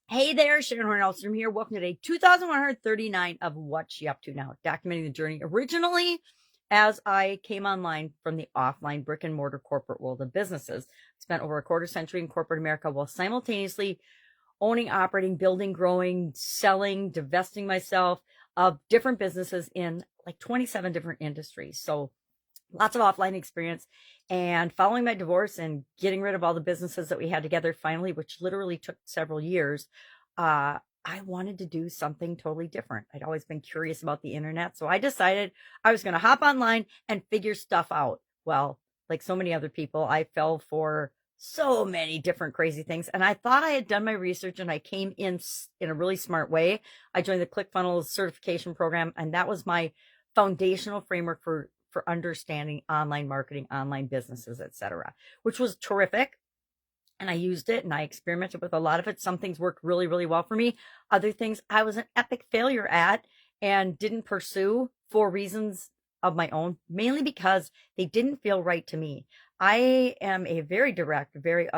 Hey there, Sharon Horne-Ellstrom here. Welcome to day 2139 of What's She Up To Now, documenting the journey originally as I came online from the offline brick and mortar corporate world of businesses. Spent over a quarter century in corporate America while simultaneously owning, operating, building, growing, selling, divesting myself of different businesses in like 27 different industries. So lots of offline experience. And following my divorce and getting rid of all the businesses that we had together finally, which literally took several years, I wanted to do something totally different. I'd always been curious about the internet. So I decided I was going to hop online and figure stuff out. Well, like so many other people, I fell for so many different crazy things. And I thought I had done my research and I came in a really smart way. I joined the ClickFunnels certification program, and that was my foundational framework for understanding online marketing, online businesses, etc., which was terrific. And I used it and I experimented with a lot of it. Some things worked really, really well for me. Other things I was an epic failure at and didn't pursue for reasons of my own, mainly because they didn't feel right to me. I am a very direct, very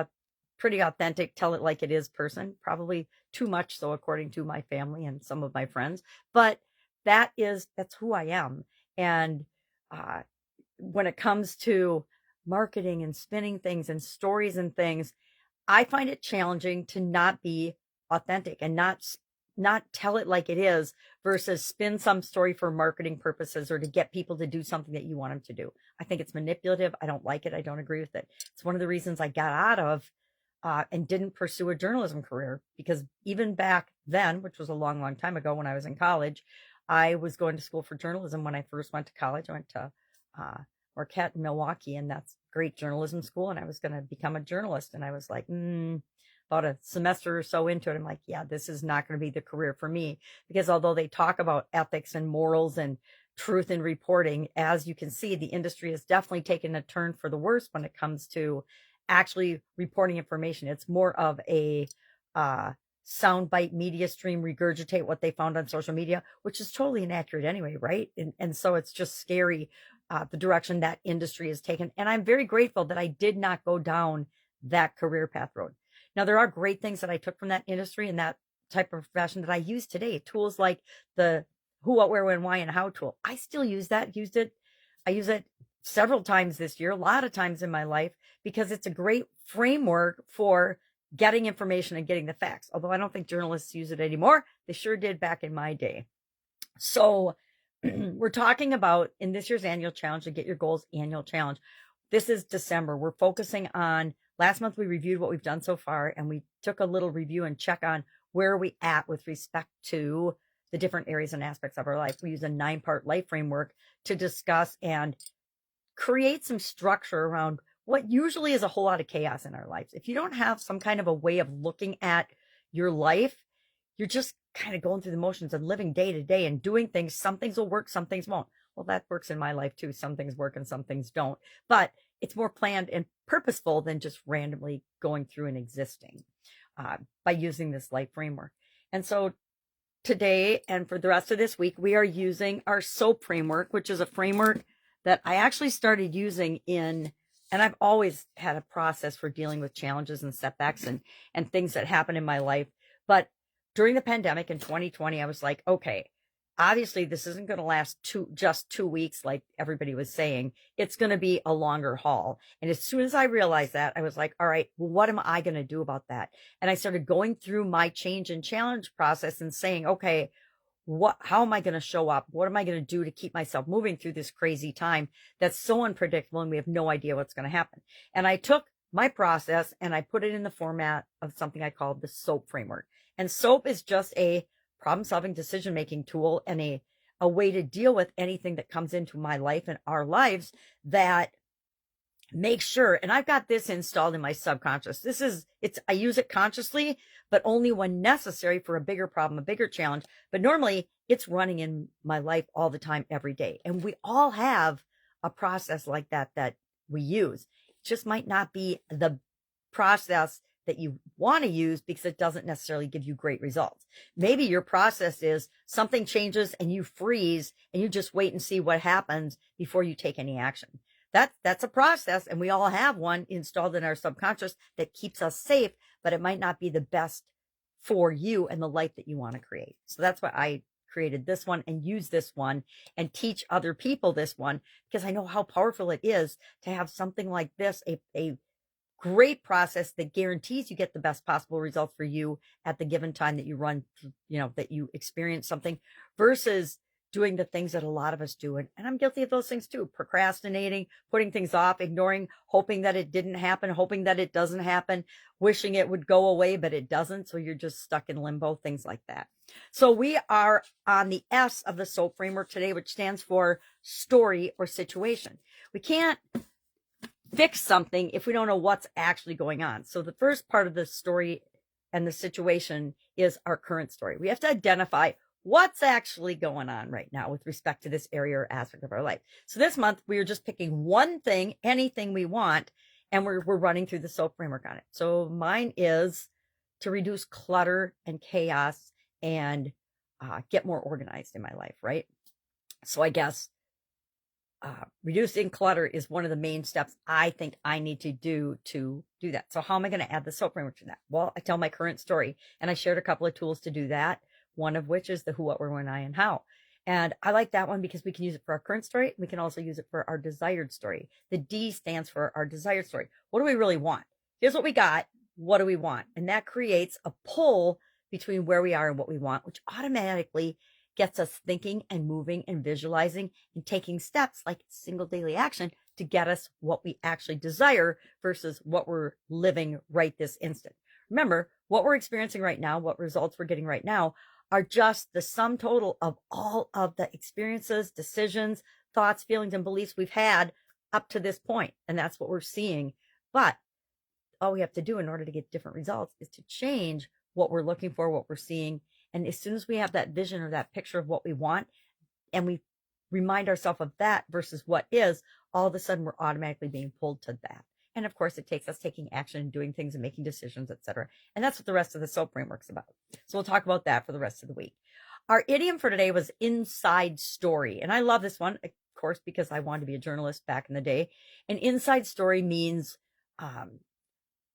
pretty authentic, tell it like it is person, probably too much so according to my family and some of my friends, but that's who I am. And uh, when it comes to marketing and spinning things and stories and things, I find it challenging to not be authentic and not tell it like it is versus spin some story for marketing purposes or to get people to do something that you want them to do. I think it's manipulative. I don't like it. I don't agree with it. It's one of the reasons I got out of and didn't pursue a journalism career, because even back then, which was a long, long time ago when I was in college, I was going to school for journalism. When I first went to college, I went to Marquette in Milwaukee, and that's great journalism school. And I was going to become a journalist. And I was like, about a semester or so into it, I'm like, yeah, this is not going to be the career for me. Because although they talk about ethics and morals and truth in reporting, as you can see, the industry has definitely taken a turn for the worse when it comes to actually reporting information. It's more of a soundbite media stream, regurgitate what they found on social media, which is totally inaccurate anyway, right? And so it's just scary, the direction that industry has taken. And I'm very grateful that I did not go down that career path road. Now, there are great things that I took from that industry and that type of profession that I use today. Tools like the who, what, where, when, why, and how tool. I still use that. I use it several times this year, a lot of times in my life, because it's a great framework for getting information and getting the facts. Although I don't think journalists use it anymore. They sure did back in my day. So we're talking about in this year's annual challenge, to get your goals annual challenge. This is December. We're focusing on last month. We reviewed what we've done so far, and we took a little review and check on where are we at with respect to the different areas and aspects of our life. We use a 9-part life framework to discuss and create some structure around what usually is a whole lot of chaos in our lives. If you don't have some kind of a way of looking at your life, you're just kind of going through the motions and living day to day and doing things. Some things will work, some things won't. Well, that works in my life too. Some things work and some things don't. But it's more planned and purposeful than just randomly going through and existing by using this life framework. And so today and for the rest of this week, we are using our SOAP framework, which is a framework that I actually started using and I've always had a process for dealing with challenges and setbacks and things that happen in my life. But during the pandemic in 2020, I was like, okay, obviously this isn't going to last just 2 weeks like everybody was saying. It's going to be a longer haul. And as soon as I realized that, I was like, all right, well, what am I going to do about that? And I started going through my change and challenge process and saying, okay, how am I going to show up? What am I going to do to keep myself moving through this crazy time that's so unpredictable and we have no idea what's going to happen? And I took my process and I put it in the format of something I called the SOAP framework. And SOAP is just a problem solving decision making tool and a way to deal with anything that comes into my life and our lives that make sure, and I've got this installed in my subconscious. I use it consciously, but only when necessary for a bigger problem, a bigger challenge. But normally it's running in my life all the time, every day. And we all have a process like that we use. It just might not be the process that you want to use because it doesn't necessarily give you great results. Maybe your process is something changes and you freeze and you just wait and see what happens before you take any action. That's a process, and we all have one installed in our subconscious that keeps us safe, but it might not be the best for you and the life that you want to create. So that's why I created this one and use this one and teach other people this one, because I know how powerful it is to have something like this, a great process that guarantees you get the best possible results for you at the given time that you run, that you experience something, versus doing the things that a lot of us do. And I'm guilty of those things too. Procrastinating, putting things off, ignoring, hoping that it didn't happen, hoping that it doesn't happen, wishing it would go away, but it doesn't. So you're just stuck in limbo, things like that. So we are on the S of the SOAP framework today, which stands for story or situation. We can't fix something if we don't know what's actually going on. So the first part of the story and the situation is our current story. We have to identify what's actually going on right now with respect to this area or aspect of our life. So this month we are just picking one thing, anything we want, and we're running through the SOAP framework on it. So mine is to reduce clutter and chaos and get more organized in my life, right? So I guess reducing clutter is one of the main steps I think I need to do that. So how am I going to add the SOAP framework to that? Well, I tell my current story, and I shared a couple of tools to do that. One of which is the who, what, where, when, I, and how. And I like that one because we can use it for our current story. We can also use it for our desired story. The D stands for our desired story. What do we really want? Here's what we got. What do we want? And that creates a pull between where we are and what we want, which automatically gets us thinking and moving and visualizing and taking steps like single daily action to get us what we actually desire versus what we're living right this instant. Remember, what we're experiencing right now, what results we're getting right now, are just the sum total of all of the experiences, decisions, thoughts, feelings, and beliefs we've had up to this point. And that's what we're seeing. But all we have to do in order to get different results is to change what we're looking for, what we're seeing. And as soon as we have that vision or that picture of what we want, and we remind ourselves of that versus what is, all of a sudden we're automatically being pulled to that. And of course, it takes us taking action and doing things and making decisions, etc. And that's what the rest of the SOAP framework's about. So we'll talk about that for the rest of the week. Our idiom for today was inside story. And I love this one, of course, because I wanted to be a journalist back in the day. An inside story means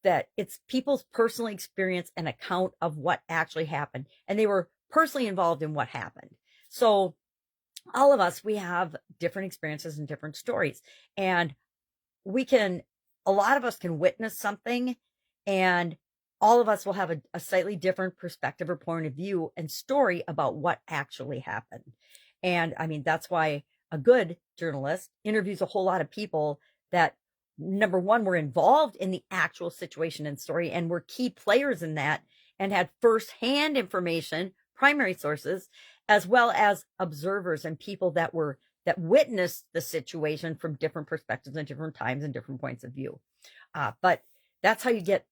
that it's people's personal experience and account of what actually happened. And they were personally involved in what happened. So all of us, we have different experiences and different stories. And a lot of us can witness something, and all of us will have a slightly different perspective or point of view and story about what actually happened. And I mean, that's why a good journalist interviews a whole lot of people that, number one, were involved in the actual situation and story and were key players in that and had firsthand information, primary sources, as well as observers and people that witnessed the situation from different perspectives and different times and different points of view. But that's how you get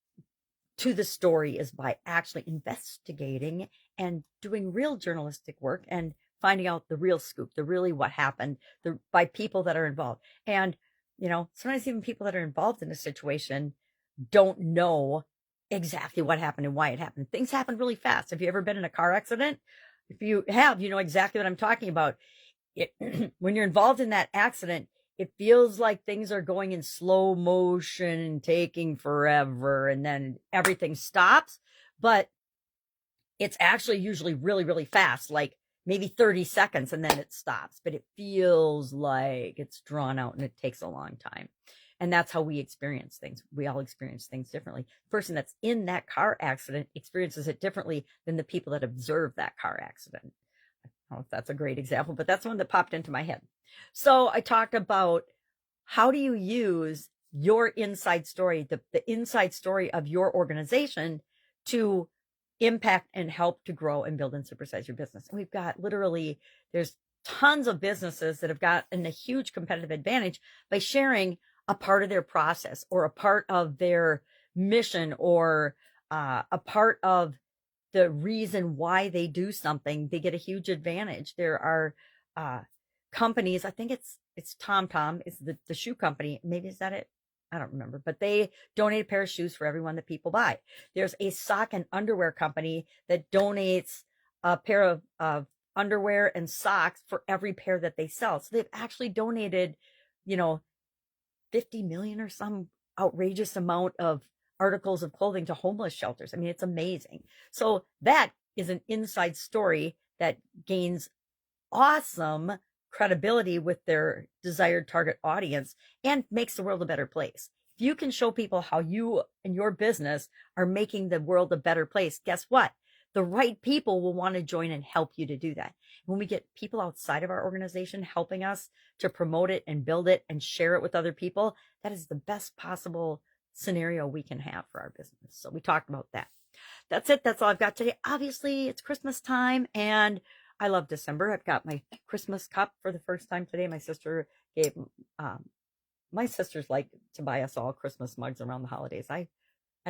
to the story, is by actually investigating and doing real journalistic work and finding out the real scoop, what happened, by people that are involved. And, sometimes even people that are involved in a situation don't know exactly what happened and why it happened. Things happen really fast. Have you ever been in a car accident? If you have, you know exactly what I'm talking about. When you're involved in that accident, it feels like things are going in slow motion and taking forever, and then everything stops. But it's actually usually really, really fast, like maybe 30 seconds, and then it stops. But it feels like it's drawn out and it takes a long time. And that's how we experience things. We all experience things differently. The person that's in that car accident experiences it differently than the people that observe that car accident. I don't know if that's a great example, but that's one that popped into my head. So I talked about how do you use your inside story, the inside story of your organization, to impact and help to grow and build and supersize your business. And we've got there's tons of businesses that have gotten a huge competitive advantage by sharing a part of their process or a part of their mission or a part of the reason why they do something. They get a huge advantage. There are companies, I think it's TomTom is the shoe company. Maybe is that it? I don't remember, but they donate a pair of shoes for everyone that people buy. There's a sock and underwear company that donates a pair of underwear and socks for every pair that they sell. So they've actually donated, 50 million or some outrageous amount of articles of clothing to homeless shelters. I mean, it's amazing. So that is an inside story that gains awesome credibility with their desired target audience and makes the world a better place. If you can show people how you and your business are making the world a better place, guess what? The right people will want to join and help you to do that. When we get people outside of our organization helping us to promote it and build it and share it with other people, that is the best possible scenario we can have for our business. So we talked about that. That's it. That's all I've got today. Obviously, it's Christmas time, and I love December. I've got my Christmas cup for the first time today. My sister gave, my sisters like to buy us all Christmas mugs around the holidays. I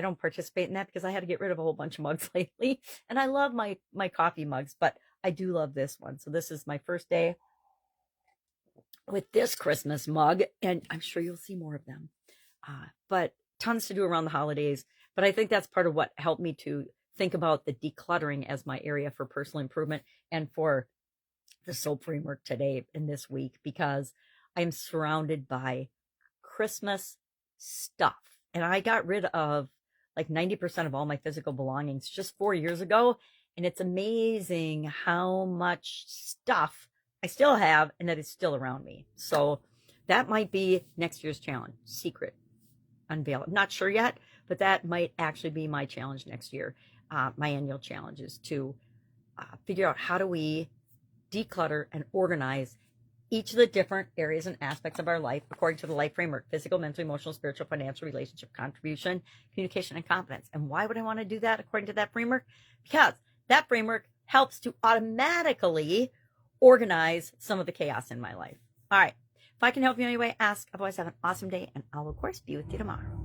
don't participate in that because I had to get rid of a whole bunch of mugs lately. And I love my coffee mugs, but I do love this one. So this is my first day with this Christmas mug, and I'm sure you'll see more of them. But tons to do around the holidays. But I think that's part of what helped me to think about the decluttering as my area for personal improvement and for the soap framework today and this week, because I'm surrounded by Christmas stuff. And I got rid of like 90% of all my physical belongings just 4 years ago. And it's amazing how much stuff I still have and that is still around me. So that might be next year's challenge. Secret. Unveil. I'm not sure yet, but that might actually be my challenge next year. My annual challenge is to figure out how do we declutter and organize each of the different areas and aspects of our life according to the life framework: physical, mental, emotional, spiritual, financial, relationship, contribution, communication, and confidence. And why would I want to do that according to that framework? Because that framework helps to automatically organize some of the chaos in my life. All right. If I can help you in any way, ask. Otherwise, have an awesome day, and I'll, of course, be with you tomorrow.